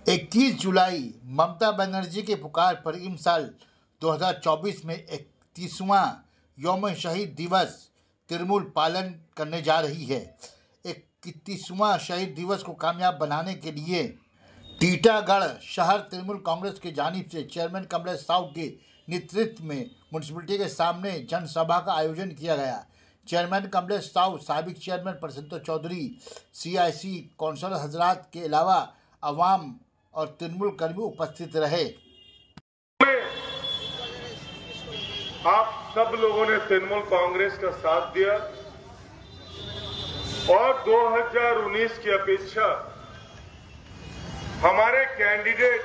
21 जुलाई ममता बनर्जी के पुकार पर इस साल 2024 में 31वां यौम शहीद दिवस तृणमूल पालन करने जा रही है। 31वां शहीद दिवस को कामयाब बनाने के लिए टीटागढ़ शहर तृणमूल कांग्रेस की जानिब से चेयरमैन कमलेश साहू के नेतृत्व में म्यूनसिपलिटी के सामने जनसभा का आयोजन किया गया। चेयरमैन कमलेश साहू, साबिक चेयरमैन प्रसन्नतो चौधरी, CIC कौंसलर हजरात के अलावा अवाम और तृणमूल कर्मी उपस्थित रहे। आप सब लोगों ने तृणमूल कांग्रेस का साथ दिया और 2019 की अपेक्षा हमारे कैंडिडेट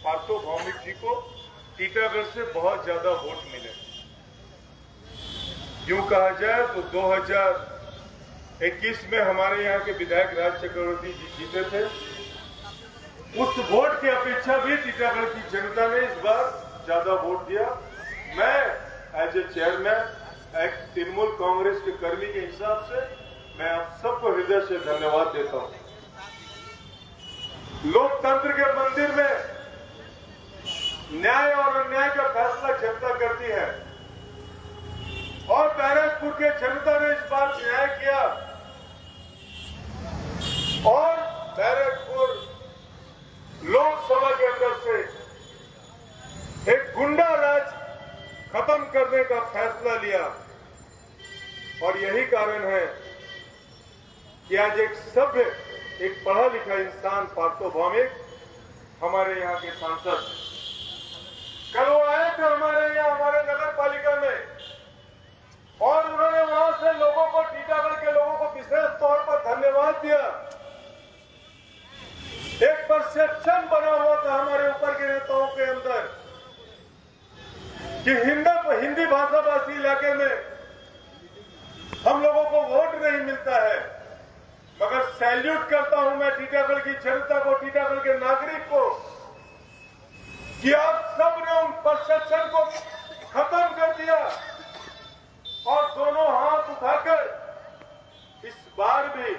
पार्थो भौमिक जी को टीटागढ़ से बहुत ज्यादा वोट मिले। यूं कहा जाए तो 2021 में हमारे यहाँ के विधायक राज चक्रवर्ती जी जीते थे। उस वोट की अपेक्षा भी टीटागढ़ की जनता ने इस बार ज्यादा वोट दिया। मैं एज ए चेयरमैन, एक तृणमूल कांग्रेस के कर्मी के हिसाब से मैं आप सबको हृदय से धन्यवाद देता हूं। लोकतंत्र के मंदिर में न्याय और अन्याय का फैसला जनता करती है और बैरकपुर के जनता ने इस बार न्याय किया और बैरकपुर लोकसभा के अंदर से एक गुंडा राज खत्म करने का फैसला लिया। और यही कारण है कि आज एक सभ्य, एक पढ़ा लिखा इंसान पार्थो भौमिक हमारे यहाँ के सांसद, कल वो आए थे हमारे यहाँ, हमारे नगर पालिका में, और उन्होंने वहां से लोगों को, टीटागढ़ के लोगों को विशेष तौर पर धन्यवाद दिया। एक परसेप्शन बना हुआ था हमारे ऊपर के नेताओं के अंदर कि हिंदी भाषा भाषी इलाके में हम लोगों को वोट नहीं मिलता है। मगर सैल्यूट करता हूं मैं टीटागढ़ की जनता को, टीटागढ़ के नागरिक को, कि आप सब ने उन परसेप्शन को खत्म कर दिया और दोनों हाथ उठाकर इस बार भी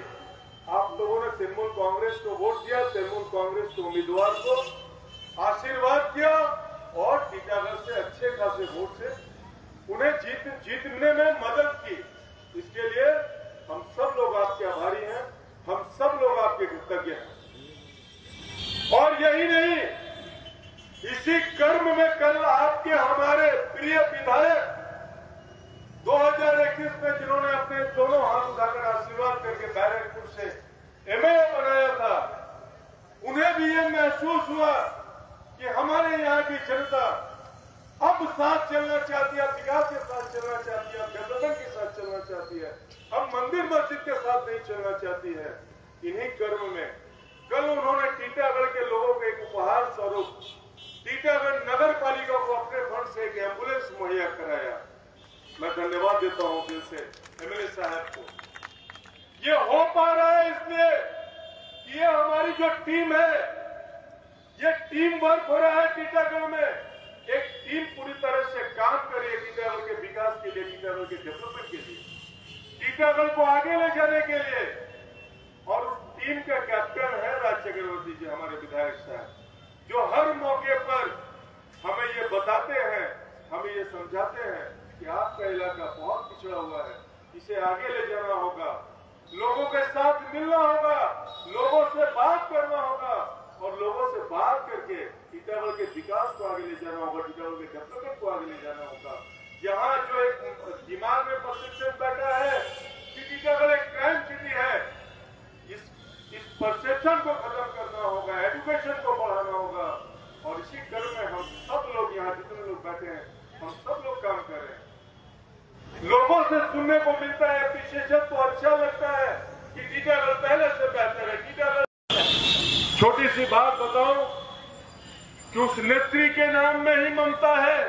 आप लोगों ने तृणमूल कांग्रेस को वोट दिया, तृणमूल कांग्रेस के उम्मीदवार को आशीर्वाद दिया और टीटागढ़ से अच्छे खासे वोट से उन्हें जीतने में मदद की। इसके लिए हम सब लोग आपके आभारी हैं, हम सब लोग आपके कृतज्ञ हैं। और यही नहीं, इसी कर्म में कल आपके हमारे प्रिय विधायक 2021 में जिन्होंने अपने दोनों हाथ उठाकर आशीर्वाद करके बैरकपुर से MLA बनाया था, उन्हें भी ये महसूस हुआ कि हमारे यहाँ की जनता अब साथ चलना चाहती है, विकास के साथ चलना चाहती है, डेवलपमेंट के साथ चलना चाहती है, अब मंदिर मस्जिद के साथ नहीं चलना चाहती है। इन्हीं कर्म में कल उन्होंने टीटागढ़ के लोगों को एक उपहार स्वरूप टीटागढ़ नगर पालिका को अपने फंड से एक एम्बुलेंस मुहैया कराया। मैं धन्यवाद देता हूं दिल से MLA साहब को। ये हो पा रहा है इसलिए कि ये हमारी जो टीम है, ये टीम वर्क हो रहा है टीटागढ़ में। एक टीम पूरी तरह से काम कर रही है टीटागढ़ के विकास के लिए, टीटागढ़ के डेवलपमेंट के लिए, टीटागढ़ को आगे ले जाने के लिए। और उस टीम का कैप्टन है राज चक्रवर्ती जी, हमारे विधायक साहब, जो हर मौके पर हमें ये बताते हैं, हमें ये समझाते हैं कि आपका इलाका बहुत पिछड़ा हुआ है, इसे आगे ले जाना होगा, लोगों के साथ मिलना होगा, लोगों से बात करना होगा और लोगों से बात करके टीटागढ़ के विकास को आगे ले जाना होगा, टीटागढ़ के डेवलपमेंट को आगे ले जाना होगा। यहाँ जो एक दिमाग में परसेप्शन बैठा है कि टीटागढ़ एक क्राइम सिटी है, इस परसेप्शन को खत्म करना होगा, एजुकेशन को बढ़ाना होगा। और इसी क्रम में हम सब लोग यहाँ जितने लोग बैठे हैं, हम सब लोग काम कर रहे हैं। लोगों से सुनने को मिलता है एप्रिशिएशन, तो अच्छा लगता है कि टीटागढ़ पहले से बेहतर है। टीटागढ़, छोटी सी बात बताऊं कि उस नेत्री के नाम में ही ममता है,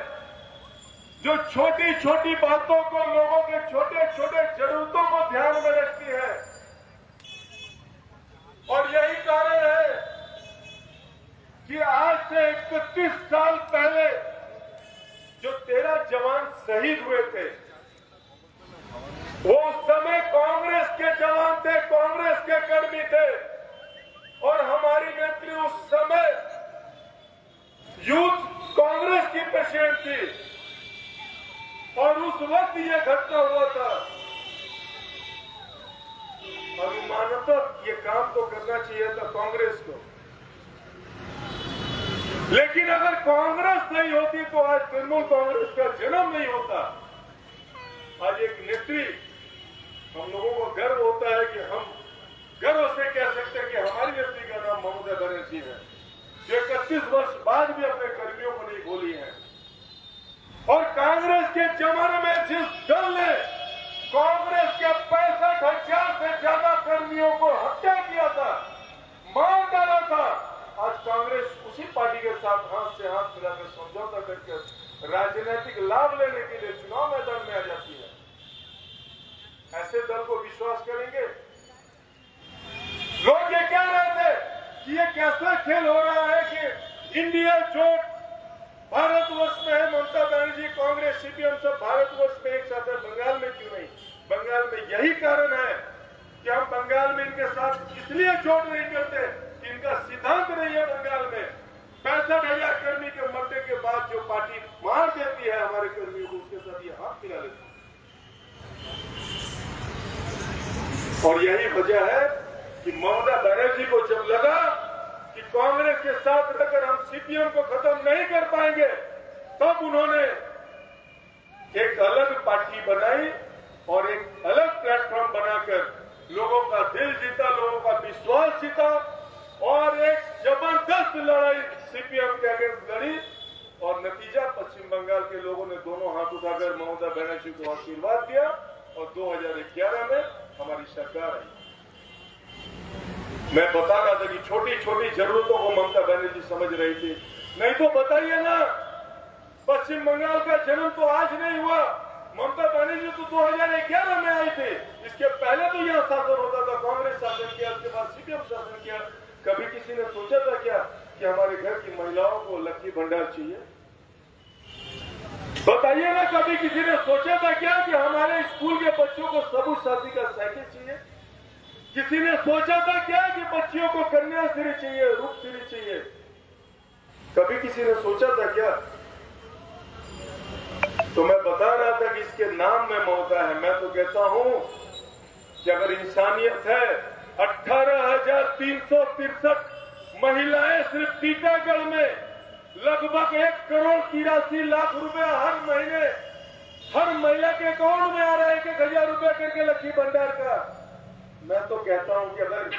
जो छोटी छोटी बातों को, लोगों के छोटे छोटे जरूरतों को ध्यान में रखती है। और यही कारण है कि आज से 31 साल पहले जो 13 जवान शहीद हुए थे, वो उस समय कांग्रेस के जवान थे, कांग्रेस के कर्मी थे और हमारी नेत्री उस समय थी और उस वक्त ये घटना हुआ था। अनुमानतः ये काम तो करना चाहिए था कांग्रेस को, लेकिन अगर कांग्रेस नहीं होती तो आज तृणमूल कांग्रेस का जन्म नहीं होता। आज एक नेत्री, हम लोगों को गर्व होता है कि हम गर्व से कह सकते हैं कि हमारी नेत्री का नाम ममता बनर्जी है, जो 31 वर्ष बाद भी अपने कर्मियों को नहीं भूली है। और कांग्रेस के जमाने में जिस दल ने कांग्रेस के 65,000 से ज्यादा कर्मियों को हत्या किया था, मार डाला था, आज कांग्रेस उसी पार्टी के साथ हाथ से हाथ मिलाकर समझौता करके राजनीतिक लाभ लेने के लिए चुनाव मैदान में आ जाती है। ऐसे दल को विश्वास करेंगे? लोग ये कह रहे थे कि ये कैसा खेल हो रहा है कि इंडिया जोट भारतवर्ष में है, ममता बनर्जी कांग्रेस सीपीएम सब भारतवर्ष में एक साथ है, बंगाल में क्यों नहीं? बंगाल में यही कारण है कि हम बंगाल में इनके साथ इसलिए जोड़ नहीं करते कि इनका सिद्धांत नहीं है। बंगाल में 65,000 कर्मी के मरने के बाद जो पार्टी मार देती है हमारे कर्मियों को, उसके साथ ये हाथ मिला लेती है। और यही वजह है कि ममता बनर्जी को जब लगा कि कांग्रेस के साथ रहकर हम सीपीएम को खत्म नहीं कर पाएंगे, तब उन्होंने एक अलग पार्टी बनाई और एक अलग प्लेटफॉर्म बनाकर लोगों का दिल जीता, लोगों का विश्वास जीता और एक जबरदस्त लड़ाई सीपीएम के अगेंस्ट लड़ी। और नतीजा पश्चिम बंगाल के लोगों ने दोनों हाथ उठाकर ममता बनर्जी को आशीर्वाद दिया और 2011 में हमारी सरकार आई। मैं बता रहा था कि छोटी छोटी जरूरतों को ममता बनर्जी समझ रही थी। नहीं तो बताइए ना, पश्चिम बंगाल का जन्म तो आज नहीं हुआ। ममता बनर्जी तो 2011 में आई थी। इसके पहले तो यहां शासन होता था, कांग्रेस शासन किया, उसके बाद सीपीएम शासन किया। कभी किसी ने सोचा था क्या कि हमारे घर की महिलाओं को लक्की भंडार चाहिए? बताइए ना, कभी किसी ने सोचा था क्या कि हमारे स्कूल के बच्चों को सबुज साथी का साइकिल चाहिए? किसी ने सोचा था क्या कि बच्चियों को कन्याश्री चाहिए, रूपश्री चाहिए? कभी किसी ने सोचा था क्या? तो मैं बता रहा था कि इसके नाम में ममता है। मैं तो कहता हूं कि अगर इंसानियत है, 18,363 महिलाएं सिर्फ टीकागढ़ में लगभग 1,83,00,000 रुपया हर महीने हर महिला के अकाउंट में आ रहा है, 1,000 रुपया करके लक्की भंडार का। मैं तो कहता हूं कि अगर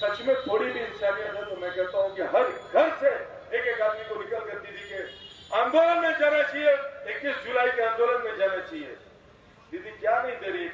सच में थोड़ी भी इंसानियत है तो मैं कहता हूं कि हर घर से एक एक आदमी को निकल कर दीदी के आंदोलन में जाना चाहिए, 21 जुलाई के आंदोलन में जाना चाहिए। दीदी क्या नहीं दे रही है?